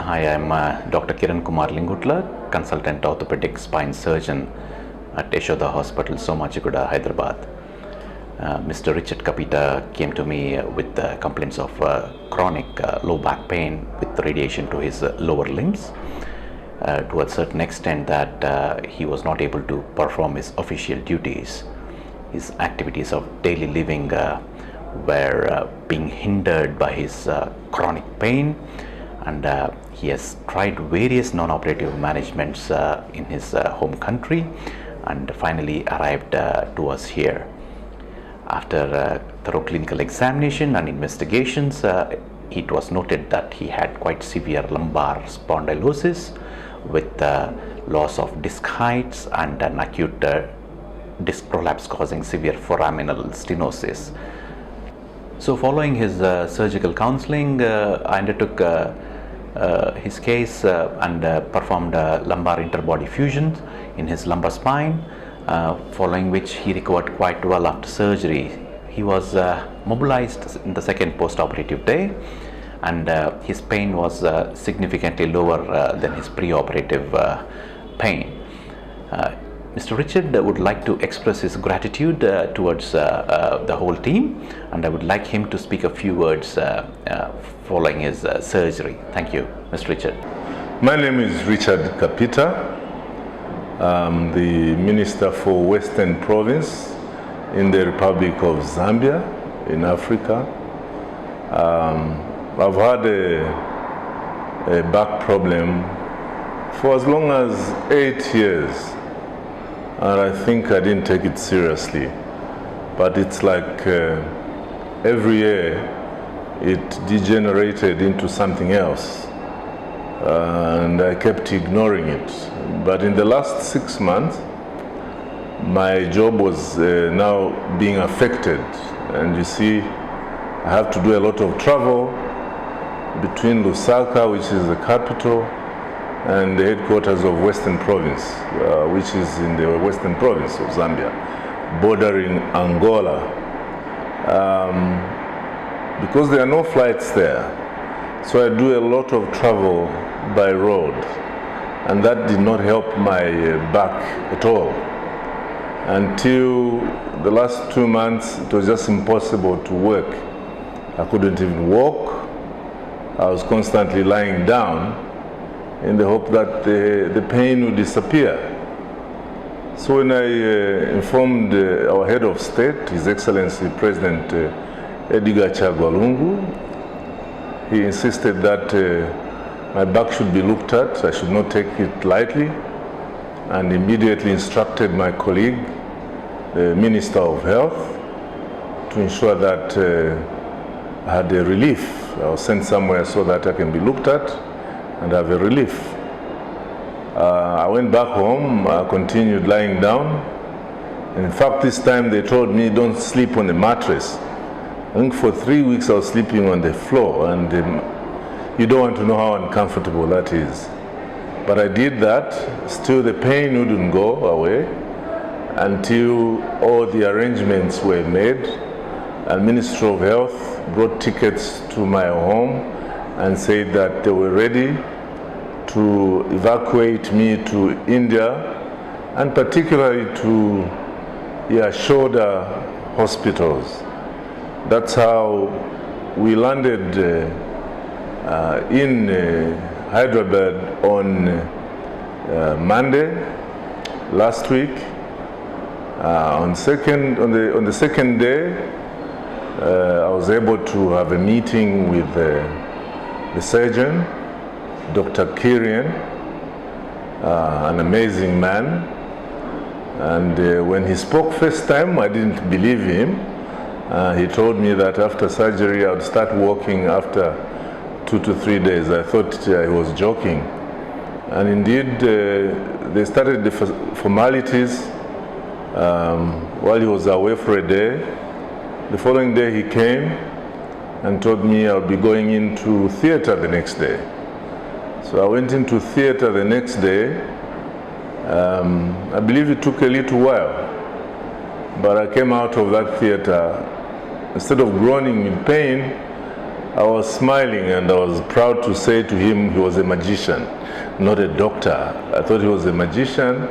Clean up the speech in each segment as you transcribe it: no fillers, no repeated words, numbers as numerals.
Hi, I'm Dr. Kiran Kumar Lingutla, consultant orthopedic spine surgeon at Yashoda Hospital, Somachiguda, Hyderabad. Mr. Richard Kapita came to me with complaints of chronic low back pain with radiation to his lower limbs to a certain extent that he was not able to perform his official duties. His activities of daily living were being hindered by his chronic pain, and he has tried various non-operative managements in his home country and finally arrived to us here. After thorough clinical examination and investigations, it was noted that he had quite severe lumbar spondylosis with loss of disc heights and an acute disc prolapse causing severe foraminal stenosis. So following his surgical counseling, I undertook his case and performed lumbar interbody fusions in his lumbar spine, following which he recovered quite well after surgery. He was mobilized in the second post-operative day, and his pain was significantly lower than his pre-operative pain. Mr. Richard would like to express his gratitude towards the whole team, and I would like him to speak a few words following his surgery. Thank you, Mr. Richard. My name is Richard Kapita. I'm the Minister for Western Province in the Republic of Zambia in Africa. I've had a back problem for as long as 8 years. And I think I didn't take it seriously, but it's like every year it degenerated into something else, and I kept ignoring it. But in the last 6 months, my job was now being affected, and you see, I have to do a lot of travel between Lusaka, which is the capital, and the headquarters of Western Province, which is in the Western Province of Zambia, bordering Angola. Because there are no flights there, so I do a lot of travel by road, and that did not help my back at all. Until the last 2 months, it was just impossible to work. I couldn't even walk. I was constantly lying down in the hope that the pain would disappear. So when I informed our head of state, His Excellency President Edgar Chagwalungu, he insisted that my back should be looked at, I should not take it lightly, and immediately instructed my colleague, the Minister of Health, to ensure that I had a relief. I was sent somewhere so that I can be looked at and have a relief. I went back home, I continued lying down. In fact, this time they told me don't sleep on the mattress. I think for 3 weeks I was sleeping on the floor, and you don't want to know how uncomfortable that is. But I did that, still the pain wouldn't go away until all the arrangements were made, and Ministry of Health brought tickets to my home and said that they were ready to evacuate me to India, and particularly to Yashoda hospitals. That's how we landed in Hyderabad on Monday last week. On the second day, I was able to have a meeting with the surgeon, Dr. Kirian, an amazing man. And when he spoke first time, I didn't believe him. He told me that after surgery I would start walking after 2 to 3 days. I thought he was joking. And indeed, they started the formalities while he was away for a day. The following day he came and told me I would be going into theater the next day. So I went into theater the next day. I believe it took a little while, but I came out of that theater, instead of groaning in pain, I was smiling and I was proud to say to him he was a magician, not a doctor. I thought he was a magician.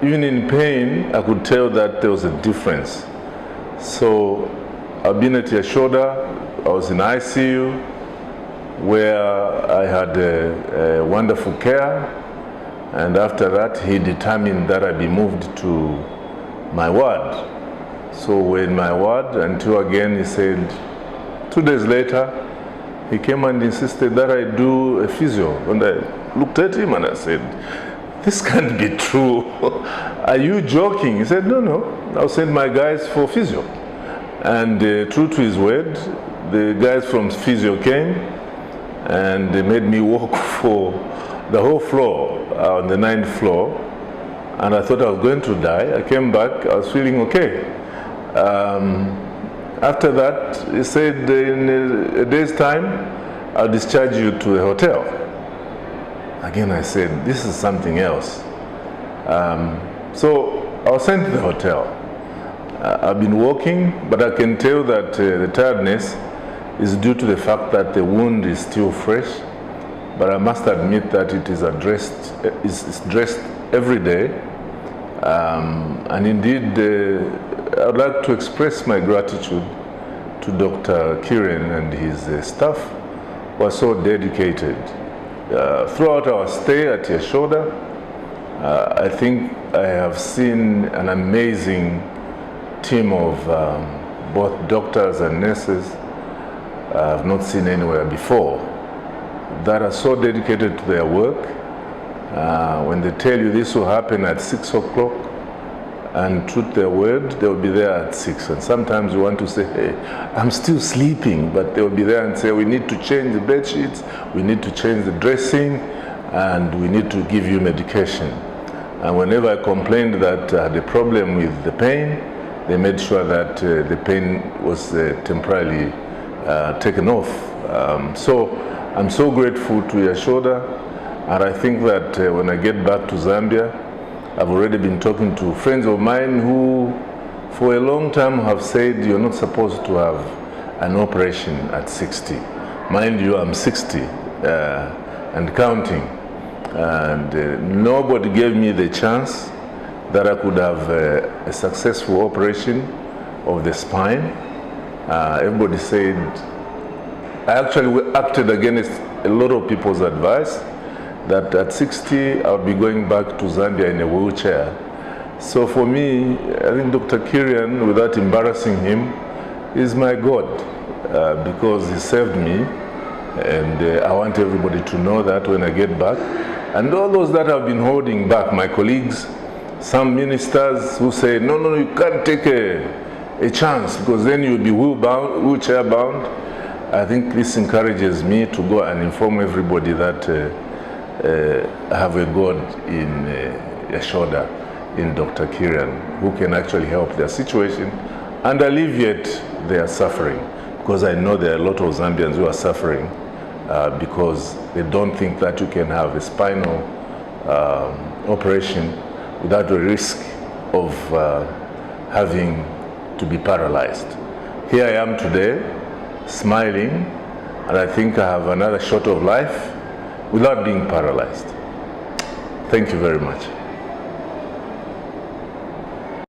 Even in pain, I could tell that there was a difference. So I've been at your shoulder. I was in ICU where I had a wonderful care. And after that, he determined that I be moved to my ward. So we're in my ward until again he said, 2 days later, he came and insisted that I do a physio. And I looked at him and I said, this can't be true. Are you joking? He said, no, I'll send my guys for physio. And true to his word, the guys from physio came and they made me walk for the whole floor, on the 9th floor. And I thought I was going to die. I came back, I was feeling okay. After that, he said in a day's time, I'll discharge you to a hotel. Again, I said, this is something else. So I was sent to the hotel. I've been walking, but I can tell that the tiredness is due to the fact that the wound is still fresh. But I must admit that it is it's dressed every day. And indeed, I would like to express my gratitude to Dr. Kiren and his staff who are so dedicated. Throughout our stay at your shoulder, I think I have seen an amazing team of both doctors and nurses I have not seen anywhere before, that are so dedicated to their work. When they tell you this will happen at 6 o'clock, and true to their word, they'll be there at 6. And sometimes you want to say, hey, I'm still sleeping, but they'll be there and say, we need to change the bed sheets, we need to change the dressing, and we need to give you medication. And whenever I complained that I had a problem with the pain, they made sure that the pain was temporarily taken off. So I'm so grateful to your shoulder, and I think that when I get back to Zambia, I've already been talking to friends of mine who for a long time have said you're not supposed to have an operation at 60. Mind you, I'm 60 and counting. And nobody gave me the chance that I could have a successful operation of the spine. Everybody said, I actually acted against a lot of people's advice that at 60 I'll be going back to Zambia in a wheelchair. So for me, I think Dr. Kirian, without embarrassing him, is my God because he saved me, and I want everybody to know that when I get back. And all those that have been holding back, my colleagues, some ministers who say, no, you can't take a chance because then you'll be wheelchair bound. I think this encourages me to go and inform everybody that I have a God in a shoulder, in Dr. Kiran, who can actually help their situation and alleviate their suffering. Because I know there are a lot of Zambians who are suffering because they don't think that you can have a spinal operation without the risk of having to be paralyzed. Here I am today, smiling, and I think I have another shot of life without being paralyzed. Thank you very much.